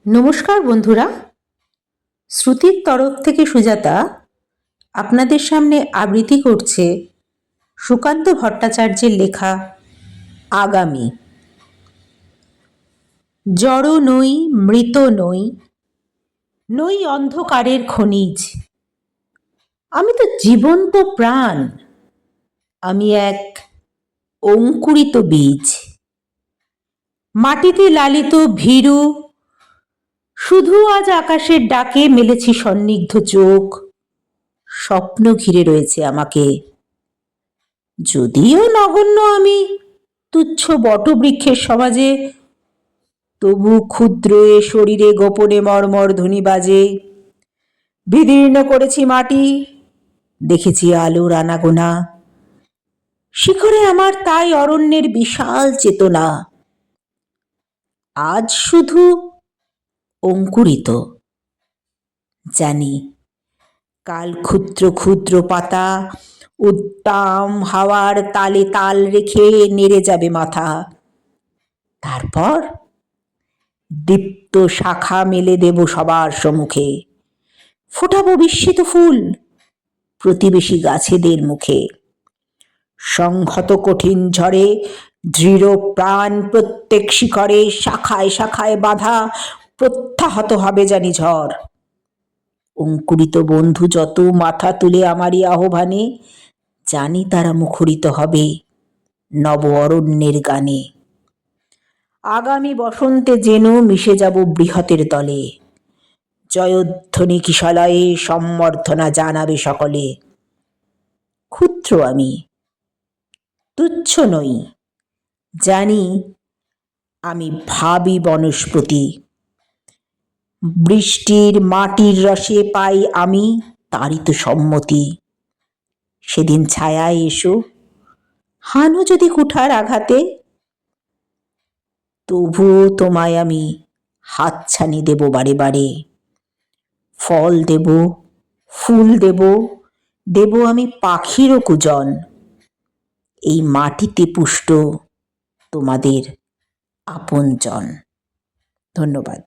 নমস্কার বন্ধুরা, শ্রুতির তরফ থেকে সুজাতা আপনাদের সামনে আবৃত্তি করছে সুকান্ত ভট্টাচার্যের লেখা আগামী। জড় নই, মৃত নই, নই অন্ধকারের খনিজ। আমি তো জীবন্ত প্রাণ, আমি এক অঙ্কুরিত বীজ, মাটিতে লালিত ভীরু। শুধু আজ আকাশের ডাকে মেলেছি সন্নিগ্ধ চোখ, স্বপ্ন ঘিরে রয়েছে আমাকে। যদিও নগণ্য আমি, তুচ্ছ বটবৃক্ষের সমাজে, তবু ক্ষুদ্র এ শরীরে গোপনে মর্মর ধ্বনি বাজে। বিদীর্ণ করেছি মাটি, দেখেছি আলোর আনাগোনা, শিখরে আমার তাই অরণ্যের বিশাল চেতনা। আজ শুধু অঙ্কুরিত, জানি কাল ক্ষুদ্র ক্ষুদ্র পাতা উদ্দাম হাওয়ার তালে তাল রেখে নেড়ে যাবে মাথা। তারপর দীপ্ত শাখা মেলে দেব সবার সম্মুখে, ফোটাবো বিস্মিত ফুল প্রতিবেশী গাছেদের মুখে। সংহত কঠিন ঝড়ে দৃঢ় প্রাণ প্রত্যেক শিখরে, শাখায় শাখায় বাধা প্রত্যাহত হবে জানি ঝড়। অঙ্কুরিত বন্ধু যত মাথা তুলে আমারই আহ্বানে, জানি তারা মুখরিত হবে নব অরণ্যের গানে। আগামী বসন্তে যেন মিশে যাব বৃহতের দলে, জয়ধ্বনি কিশলয়ে সম্বর্ধনা জানাবে সকলে। ক্ষুদ্র আমি, তুচ্ছ নই, জানি আমি ভাবি বনস্পতি। বৃষ্টির মাটির রসে পাই আমি তারই তো সম্মতি। সেদিন ছায়ায় এসো, হানো যদি কুঠার আঘাতে, তবুও তোমায় আমি হাতছানি দেব বারে বারে। ফল দেব, ফুল দেব, দেব আমি পাখিরও কুজন। এই মাটিতে পুষ্ট তোমাদের আপনজন। ধন্যবাদ।